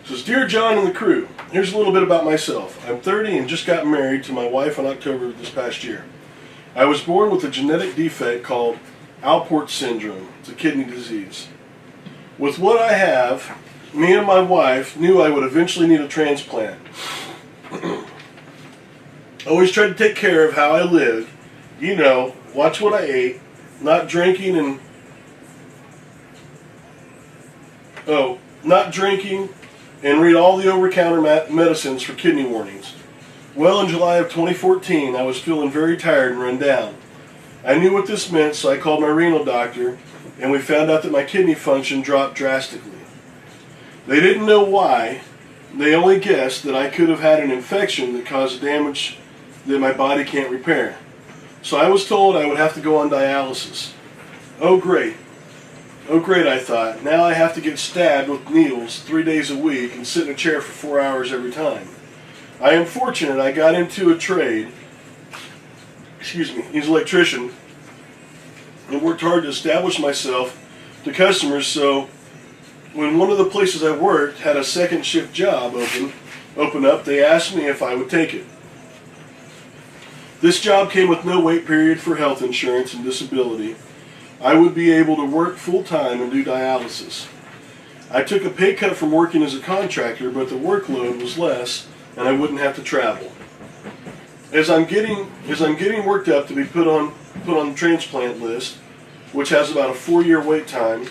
It says, Dear John and the crew, here's a little bit about myself. I'm 30 and just got married to my wife in October of this past year. I was born with a genetic defect called Alport syndrome. It's a kidney disease. With what I have, me and my wife knew I would eventually need a transplant. I always tried to take care of how I lived. You know, watch what I ate, not drinking and read all the over-counter medicines for kidney warnings. Well, in July of 2014, I was feeling very tired and run down. I knew what this meant, so I called my renal doctor, and we found out that my kidney function dropped drastically. They didn't know why. They only guessed that I could have had an infection that caused damage that my body can't repair. So I was told I would have to go on dialysis. Oh great, I thought. Now I have to get stabbed with needles 3 days a week and sit in a chair for 4 hours every time. I am fortunate I got into a trade. He's an electrician, and worked hard to establish myself to customers, so when one of the places I worked had a second shift job open up, they asked me if I would take it. This job came with no wait period for health insurance and disability. I would be able to work full-time and do dialysis. I took a pay cut from working as a contractor, but the workload was less and I wouldn't have to travel. As I'm getting worked up to be put on the transplant list, which has about a 4-year wait time,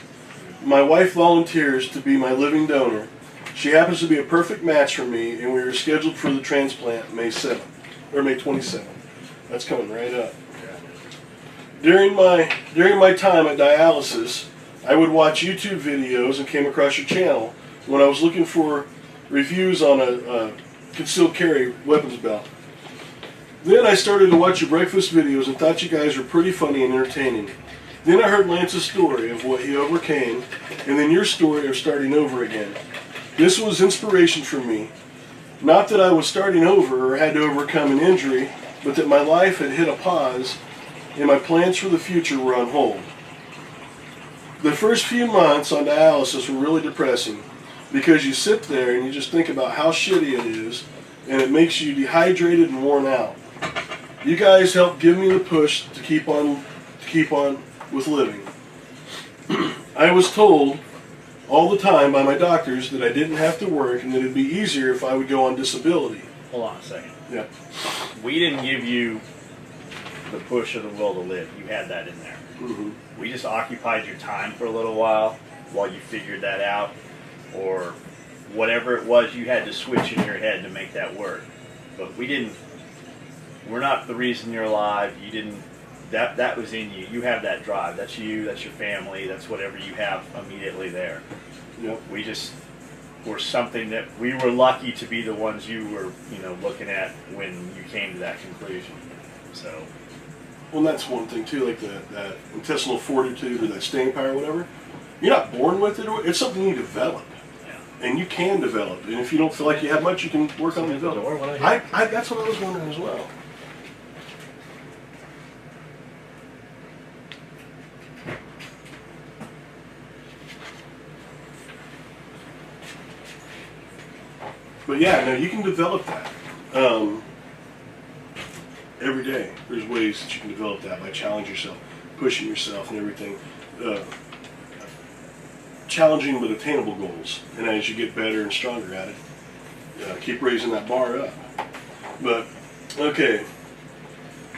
my wife volunteers to be my living donor. She happens to be a perfect match for me, and we are scheduled for the transplant May 27th. That's coming right up. During my time at dialysis, I would watch YouTube videos and came across your channel when I was looking for reviews on a concealed carry weapons belt. Then I started to watch your breakfast videos and thought you guys were pretty funny and entertaining. Then I heard Lance's story of what he overcame, and then your story of starting over again. This was inspiration for me. Not that I was starting over or had to overcome an injury, but that my life had hit a pause and my plans for the future were on hold. The first few months on dialysis were really depressing because you sit there and you just think about how shitty it is, and it makes you dehydrated and worn out. You guys helped give me the push to keep on with living. I was told all the time by my doctors that I didn't have to work and that it'd be easier if I would go on disability. Hold on a second. Yeah. We didn't give you the push or the will to live. You had that in there. Mm-hmm. We just occupied your time for a little while you figured that out, or whatever it was you had to switch in your head to make that work. But we're not the reason you're alive. You didn't. That was in you. You have that drive. That's you. That's your family. That's whatever you have immediately there. Yep. We just were something that we were lucky to be the ones you were, looking at when you came to that conclusion. So. Well, and that's one thing too, like that intestinal fortitude or that staying power, or whatever. You're not born with it. It's something you develop, and you can develop. And if you don't feel like you have much, you can work on developing. That's what I was wondering as well. But yeah, no, you can develop that every day. There's ways that you can develop that by challenging yourself, pushing yourself, and everything. Challenging but attainable goals, and as you get better and stronger at it, keep raising that bar up. But okay,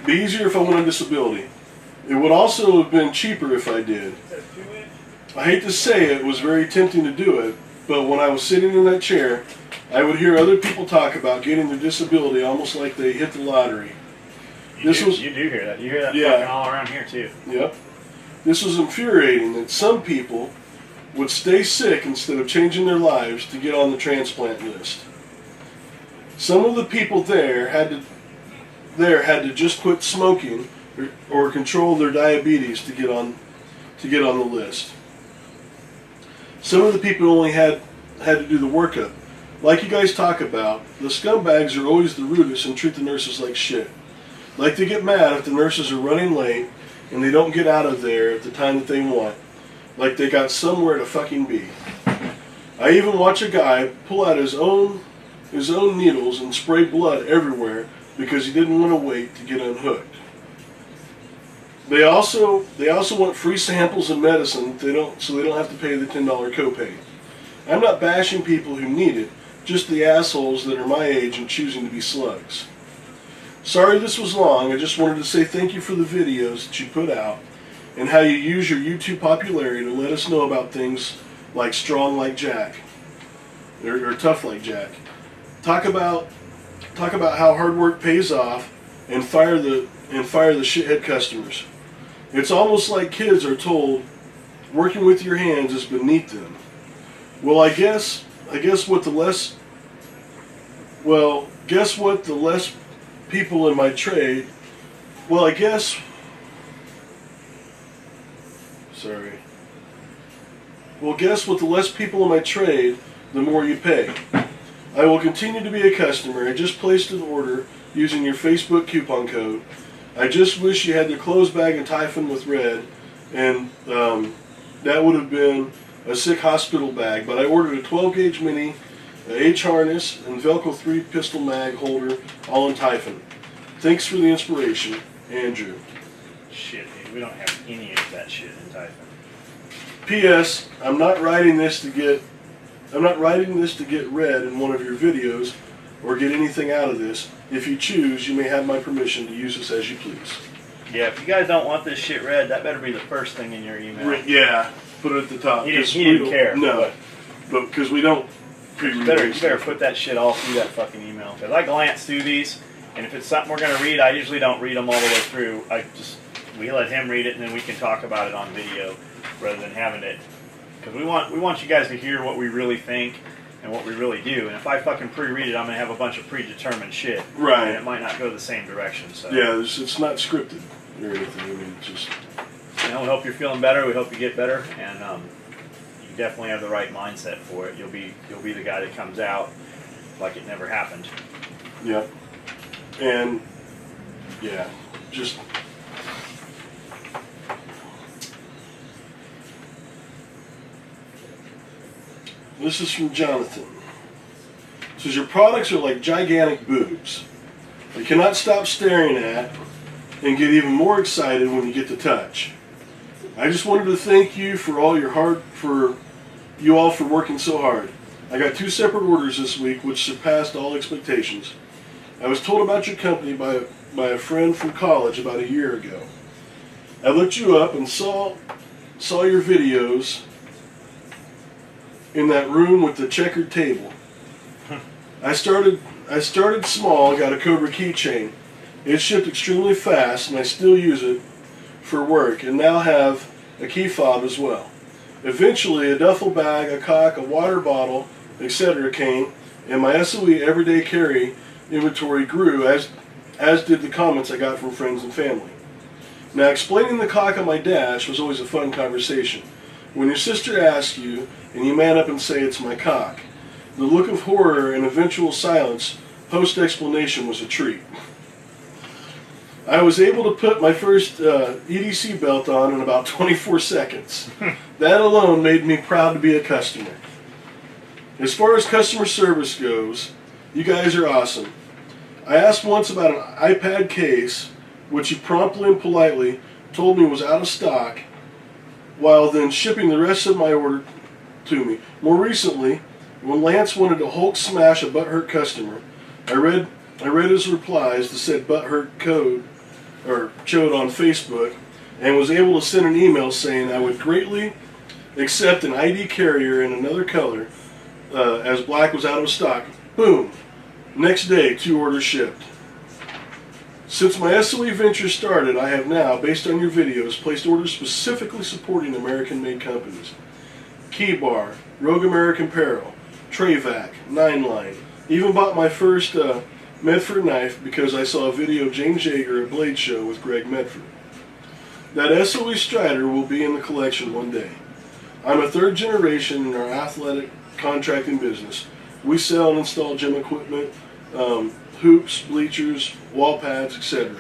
be easier if I went on disability. It would also have been cheaper if I did. I hate to say it was very tempting to do it, but when I was sitting in that chair, I would hear other people talk about getting their disability almost like they hit the lottery. You do hear that. You hear that fucking all around here too. Yep. This was infuriating that some people would stay sick instead of changing their lives to get on the transplant list. Some of the people there had to just quit smoking or control their diabetes to get on the list. Some of the people only had to do the workup. Like you guys talk about, the scumbags are always the rudest and treat the nurses like shit. Like to get mad if the nurses are running late and they don't get out of there at the time that they want. Like they got somewhere to fucking be. I even watch a guy pull out his own needles and spray blood everywhere because he didn't want to wait to get unhooked. They also want free samples and medicine so they don't have to pay the $10 copay. I'm not bashing people who need it, just the assholes that are my age and choosing to be slugs. Sorry this was long. I just wanted to say thank you for the videos that you put out and how you use your YouTube popularity to let us know about things like strong like Jack or tough like Jack. Talk about how hard work pays off and fire the shithead customers. It's almost like kids are told working with your hands is beneath them. Well, guess what the less people in my trade. Well, guess what the less people in my trade, the more you pay. I will continue to be a customer. I just placed an order using your Facebook coupon code. I just wish you had the clothes bag and Typhon with red, and that would have been a sick hospital bag. But I ordered a 12-gauge mini, a H harness, and Velcro 3 pistol mag holder, all in Typhon. Thanks for the inspiration, Andrew. Shit, dude, we don't have any of that shit in Typhon. P.S. I'm not writing this to get read in one of your videos or get anything out of this. If you choose, you may have my permission to use this as you please. Yeah, if you guys don't want this shit read, that better be the first thing in your email. Yeah, put it at the top. He didn't care. No, but because we don't pre-read. You better put that shit all through that fucking email. Because I glance through these, and if it's something we're going to read, I usually don't read them all the way through. We let him read it, and then we can talk about it on video rather than having it. Because we want you guys to hear what we really think and what we really do. And if I fucking pre-read it, I'm going to have a bunch of predetermined shit. Right. And it might not go the same direction. So yeah, it's not scripted or anything. I mean, it's just... we hope you're feeling better. We hope you get better. And you definitely have the right mindset for it. You'll be the guy that comes out like it never happened. Yep. And, yeah, just... This is from Jonathan. It says, your products are like gigantic boobs. You cannot stop staring at and get even more excited when you get to touch. I just wanted to thank you for you all for working so hard. I got 2 separate orders this week which surpassed all expectations. I was told about your company by a friend from college about a year ago. I looked you up and saw your videos in that room with the checkered table. I started small, got a Cobra keychain. It shipped extremely fast and I still use it for work and now have a key fob as well. Eventually a duffel bag, a cock, a water bottle, etc. came and my SOE everyday carry inventory grew as did the comments I got from friends and family. Now explaining the cock on my dash was always a fun conversation. When your sister asks you and you man up and say it's my cock, the look of horror and eventual silence post-explanation was a treat. I was able to put my first EDC belt on in about 24 seconds. That alone made me proud to be a customer. As far as customer service goes, you guys are awesome. I asked once about an iPad case, which you promptly and politely told me was out of stock, while then shipping the rest of my order to me. More recently, when Lance wanted to Hulk smash a butthurt customer, I read his replies to said butthurt chode on Facebook, and was able to send an email saying I would greatly accept an ID carrier in another color, as black was out of stock. Boom! Next day, 2 orders shipped. Since my SOE venture started, I have now, based on your videos, placed orders specifically supporting American-made companies. Key Bar, Rogue American Apparel, Trayvac, 9Line. Even bought my first Medford knife because I saw a video of James Yeager at Blade Show with Greg Medford. That SOE Strider will be in the collection one day. I'm a 3rd generation in our athletic contracting business. We sell and install gym equipment, hoops, bleachers, wall pads, etc.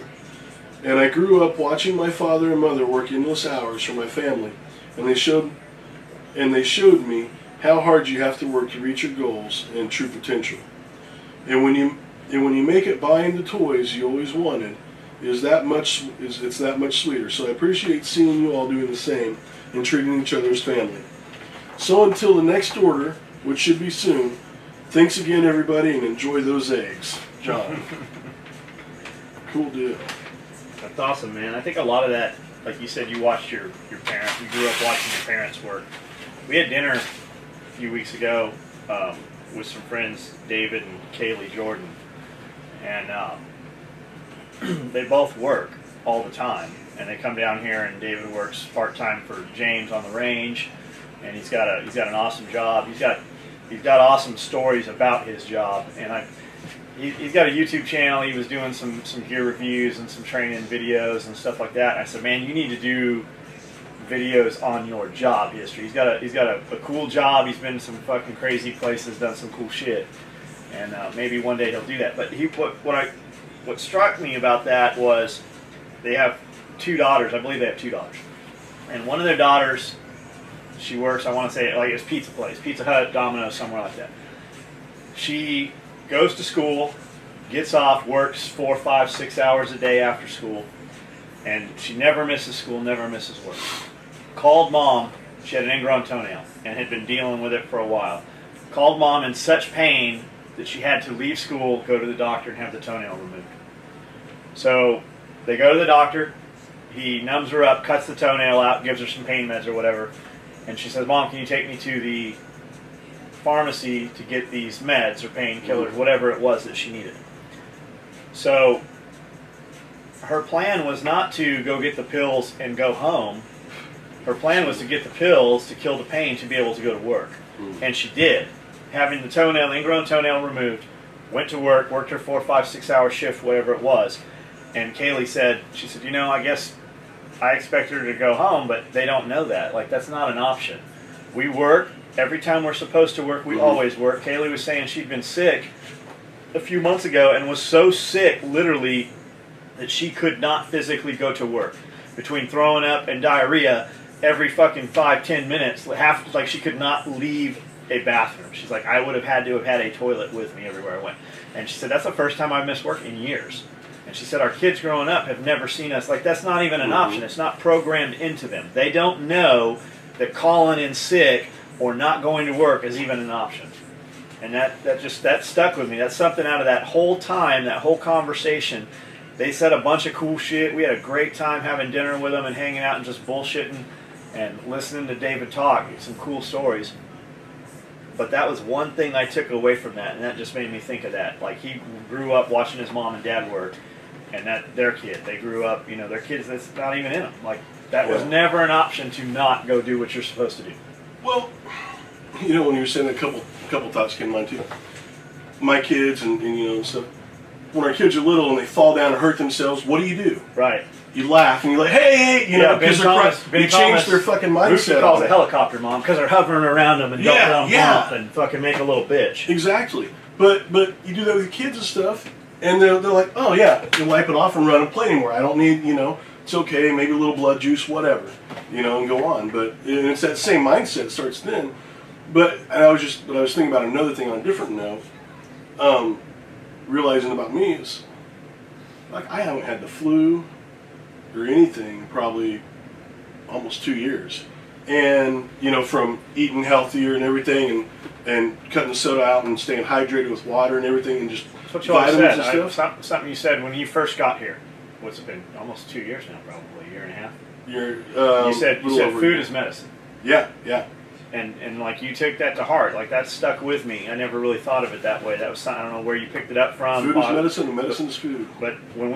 And I grew up watching my father and mother work endless hours for my family, and they showed me how hard you have to work to reach your goals and true potential. And when you make it buying the toys you always wanted, it's that much sweeter. So I appreciate seeing you all doing the same and treating each other as family. So until the next order, which should be soon, thanks again, everybody, and enjoy those eggs. John. Cool deal. That's awesome, man. I think a lot of that, like you said, you watched your parents. You grew up watching your parents work. We had dinner a few weeks ago with some friends, David and Kaylee Jordan, and they both work all the time. And they come down here, and David works part time for James on the range, and he's got an awesome job. He's got awesome stories about his job, and he's got a YouTube channel. He was doing some gear reviews and some training videos and stuff like that. And I said, man, you need to do videos on your job history. He's got a cool job. He's been to some fucking crazy places, done some cool shit, and maybe one day he'll do that. But what struck me about that was they have 2 daughters. I believe they have 2 daughters, and one of their daughters, she works, I want to say, like, it's pizza place, Pizza Hut, Domino's, somewhere like that. She goes to school, gets off, works 4, 5, 6 hours a day after school, and she never misses school, never misses work. Called mom. She had an ingrown toenail and had been dealing with it for a while. Called mom in such pain that she had to leave school, go to the doctor, and have the toenail removed. So they go to the doctor. He numbs her up, cuts the toenail out, gives her some pain meds or whatever. And she says, Mom, can you take me to the pharmacy to get these meds or painkillers, whatever it was that she needed? So her plan was not to go get the pills and go home. Her plan was to get the pills to kill the pain to be able to go to work. And she did. Having the toenail, ingrown toenail removed, went to work, worked her 4, 5, 6 hour shift, whatever it was. And Kaylee said, I guess I expect her to go home, but they don't know that. Like, that's not an option. We work. Every time we're supposed to work, we always work. Kaylee was saying she'd been sick a few months ago and was so sick, literally, that she could not physically go to work. Between throwing up and diarrhea, every fucking 5-10 minutes, like she could not leave a bathroom. She's like, I would have had to have had a toilet with me everywhere I went. And she said, that's the first time I've missed work in years. And she said, our kids growing up have never seen us. Like, that's not even an option. It's not programmed into them. They don't know that calling in sick or not going to work is even an option. And that stuck with me. That's something out of that whole time, that whole conversation. They said a bunch of cool shit. We had a great time having dinner with them and hanging out and just bullshitting and listening to David talk. Some cool stories. But that was one thing I took away from that, and that just made me think of that. Like, he grew up watching his mom and dad work, and that their kid, they grew up, their kids, that's not even in them. Like, that was never an option to not go do what you're supposed to do. Well, when you were saying a couple thoughts came to mind too. My kids and stuff. When our kids are little and they fall down and hurt themselves, what do? Right. You laugh and you're like, hey, because you change their fucking mindset. He calls it helicopter mom because they're hovering around them and don't let them bump and fucking make a little bitch. Exactly. But you do that with kids and stuff, and they're like, oh yeah, you wipe it off and run and play anymore. I don't need, it's okay, maybe a little blood juice, whatever, and go on. But and it's that same mindset starts then. But I was thinking about another thing on a different note. Realizing about me is, like, I haven't had the flu or anything probably almost 2 years, and from eating healthier and everything, and cutting the soda out and staying hydrated with water and everything, and just that's what you always vitamins said. and stuff. Something you said when you first got here. What's it been? Almost 2 years now, probably a year and a half. You said food is medicine. Yeah. And like, you took that to heart. Like, that stuck with me. I never really thought of it that way. That was something, I don't know where you picked it up from. Food is medicine, and medicine is food. But when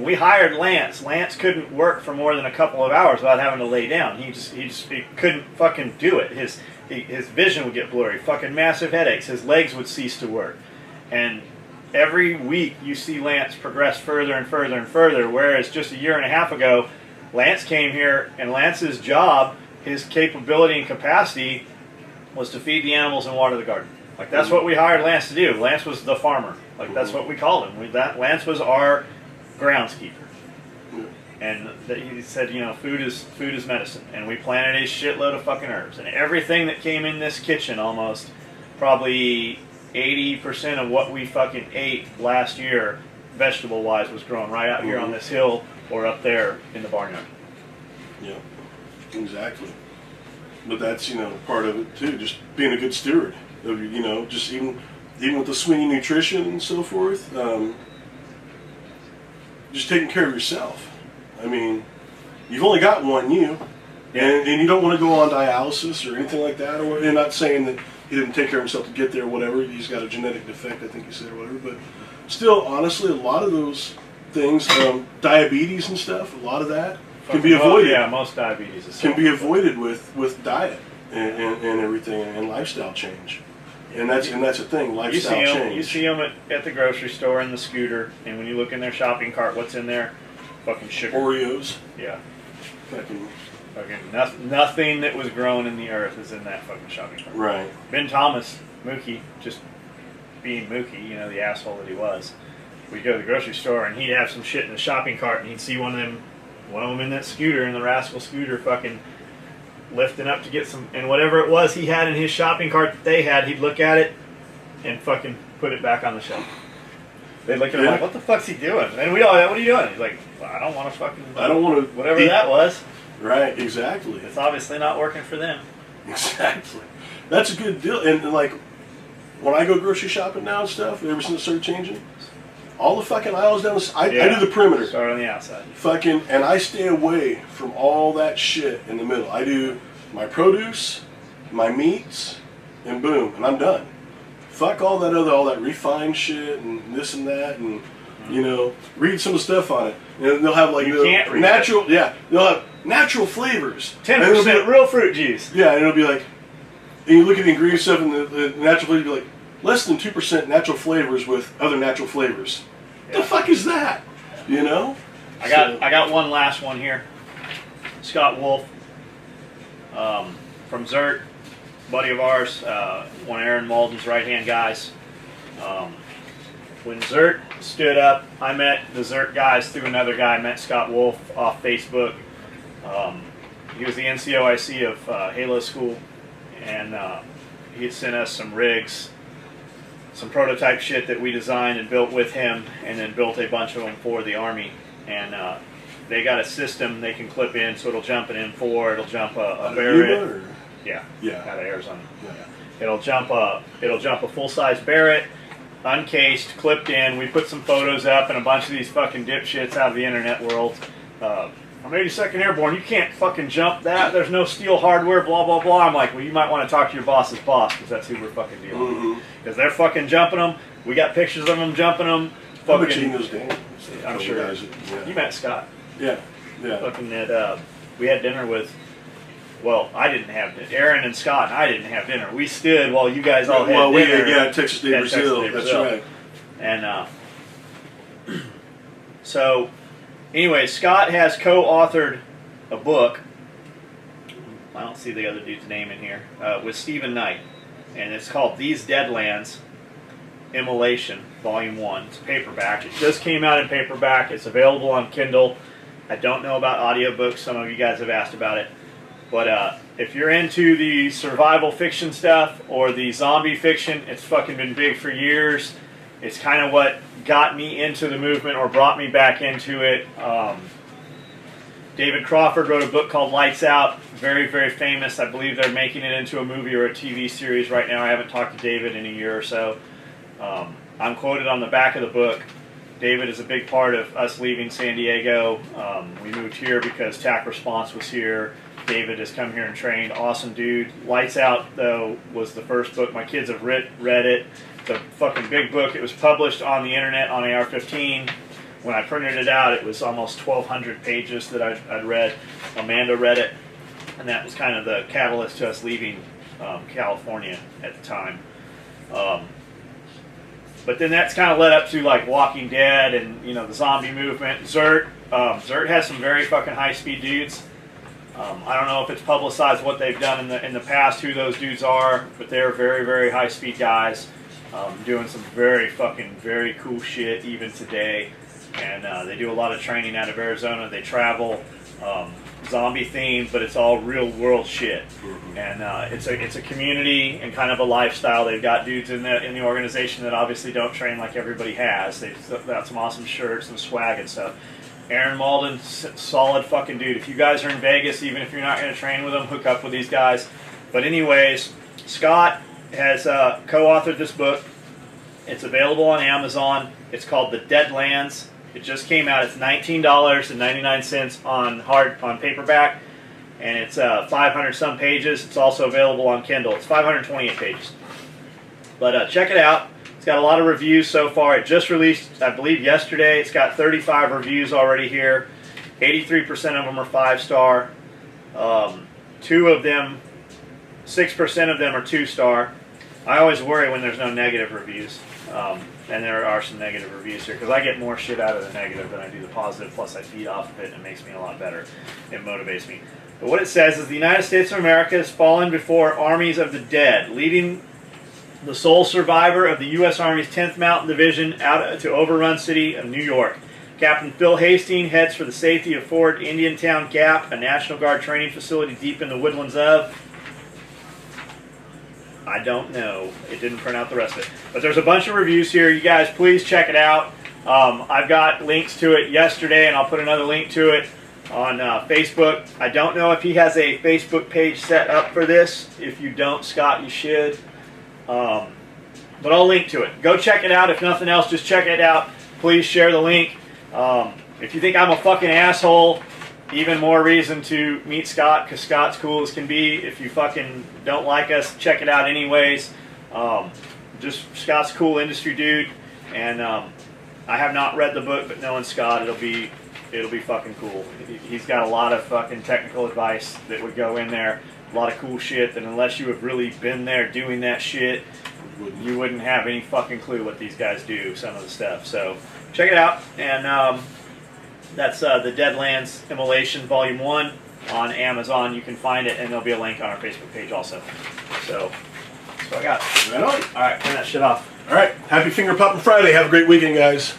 we hired Lance couldn't work for more than a couple of hours without having to lay down. He couldn't fucking do it. His vision would get blurry. Fucking massive headaches. His legs would cease to work. And every week you see Lance progress further and further and further, whereas just a year and a half ago, Lance came here, and Lance's job, his capability and capacity, was to feed the animals and water the garden. Like, that's what we hired Lance to do. Lance was the farmer. Like, that's what we called him. Lance was our groundskeeper. And he said, you know, food is medicine, and we planted a shitload of fucking herbs, and everything that came in this kitchen, almost probably 80% of what we fucking ate last year, vegetable wise, was grown right out here on this hill or up there in the barnyard. Yeah, exactly. But that's, you know, part of it too, just being a good steward of, you know, just even with the Sweeney nutrition and so forth, just taking care of yourself. I mean, you've only got one you, and you don't want to go on dialysis or anything like that. Or you're not saying that he didn't take care of himself to get there, or whatever. He's got a genetic defect, I think he said, or whatever. But still, honestly, a lot of those things, diabetes and stuff, a lot of that can be avoided. Yeah, most diabetes can be avoided with diet and everything, and lifestyle change. And that's a thing, lifestyle change. You see them at the grocery store in the scooter, and when you look in their shopping cart, what's in there? Fucking sugar. Oreos. Yeah. Fucking nothing that was grown in the earth is in that fucking shopping cart. Right. Ben Thomas, Mookie, just being Mookie, you know, the asshole that he was. We'd go to the grocery store, and he'd have some shit in the shopping cart, and he'd see one of them in that scooter, in the rascal scooter, fucking lifting up to get some, and whatever it was he had in his shopping cart that they had, he'd look at it and fucking put it back on the shelf. They'd look at him like, what the fuck's he doing? And we'd all, what are you doing? He's like, well, I don't want to whatever that was. Right, exactly. It's obviously not working for them. Exactly. That's a good deal. And like, when I go grocery shopping now and stuff, ever since it started changing, all the fucking aisles down the I do the perimeter. Start on the outside. Fucking, and I stay away from all that shit in the middle. I do my produce, my meats, and boom, and I'm done. Fuck all that refined shit and this and that, and you know, read some of the stuff on it. And they'll have like natural, they'll have natural flavors. 10% real fruit juice. Yeah, and it'll be like, and you look at the ingredient stuff, and the natural flavors will be like less than 2% natural flavors with other natural flavors. Yeah. What the fuck is that? You know? I got one last one here. Scott Wolf, from Zert, buddy of ours, one of Aaron Malden's right-hand guys. When Zert stood up, I met the Zert guys through another guy. I met Scott Wolf off Facebook. He was the NCOIC of Halo School, and he had sent us some rigs, some prototype shit that we designed and built with him, and then built a bunch of them for the Army. And they got a system they can clip in, so it'll jump an M4, it'll jump a Barrett. Yeah, out of Arizona. Yeah. It'll jump a full-size Barrett, uncased, clipped in. We put some photos up, and a bunch of these fucking dipshits out of the internet world. I'm 82nd Airborne. You can't fucking jump that. There's no steel hardware. Blah blah blah. I'm like, well, you might want to talk to your boss's boss, because that's who we're fucking dealing with. Because they're fucking jumping them. We got pictures of them jumping them. Fucking. I'm sure. Guys, You met Scott. Yeah. Fucking we had dinner with. Well, I didn't have dinner. Aaron and Scott and I didn't have dinner. We stood while you guys all had dinner. Texas Day Brazil. That's right. And so, anyway, Scott has co-authored a book. I don't see the other dude's name in here. With Stephen Knight. And it's called These Deadlands, Immolation, Volume 1. It's paperback. It just came out in paperback. It's available on Kindle. I don't know about audiobooks. Some of you guys have asked about it. But if you're into the survival fiction stuff or the zombie fiction, it's fucking been big for years. It's kind of what got me into the movement or brought me back into it. David Crawford wrote a book called Lights Out. Very, very famous. I believe they're making it into a movie or a TV series right now. I haven't talked to David in a year or so. I'm quoted on the back of the book. David is a big part of us leaving San Diego. We moved here because TAC Response was here. David has come here and trained. Awesome dude. Lights Out, though, was the first book. My kids have read it. It's a fucking big book. It was published on the internet on AR-15. When I printed it out, it was almost 1,200 pages that I'd read. Amanda read it, and that was kind of the catalyst to us leaving California at the time. But then that's kind of led up to like Walking Dead and the zombie movement. Zert has some very fucking high-speed dudes. I don't know if it's publicized what they've done in the past, who those dudes are, but they're very, very high-speed guys doing some very cool shit even today. and they do a lot of training out of Arizona. They travel, zombie themed, but it's all real world shit. And it's a community and kind of a lifestyle. They've got dudes in the organization that obviously don't train like everybody has. They've got some awesome shirts and swag and stuff. Aaron Malden, solid fucking dude. If you guys are in Vegas, even if you're not going to train with them, hook up with these guys. But anyways, Scott has co-authored this book. It's available on Amazon. It's called The Deadlands. It just came out. It's $19.99 on paperback, and it's 500 some pages. It's also available on Kindle. It's 528 pages. But check it out. It's got a lot of reviews so far. It just released, I believe, yesterday. It's got 35 reviews already here. 83% of them are 5-star. 6% of them are 2-star. I always worry when there's no negative reviews. And there are some negative reviews here because I get more shit out of the negative than I do the positive. Plus, I feed off of it and it makes me a lot better. It motivates me. But what it says is the United States of America has fallen before armies of the dead, leading the sole survivor of the U.S. Army's 10th Mountain Division out to overrun city of New York. Captain Phil Hastings heads for the safety of Fort Indiantown Gap, a National Guard training facility deep in the woodlands of... I don't know. It didn't print out the rest of it. But there's a bunch of reviews here. You guys, please check it out. I've got links to it yesterday, and I'll put another link to it on Facebook. I don't know if he has a Facebook page set up for this. If you don't, Scott, you should. But I'll link to it. Go check it out. If nothing else, just check it out. Please share the link. If you think I'm a fucking asshole, even more reason to meet Scott, because Scott's cool as can be. If you fucking don't like us, check it out anyways. Just Scott's a cool industry dude, and I have not read the book, but knowing Scott, it'll be fucking cool. He's got a lot of fucking technical advice that would go in there, a lot of cool shit that unless you have really been there doing that shit, you wouldn't have any fucking clue what these guys do, some of the stuff. So check it out, and that's the Deadlands Immolation Volume 1 on Amazon. You can find it, and there'll be a link on our Facebook page also. So that's what I got. Right on. All right, turn that shit off. All right. Happy Finger Popping Friday. Have a great weekend, guys.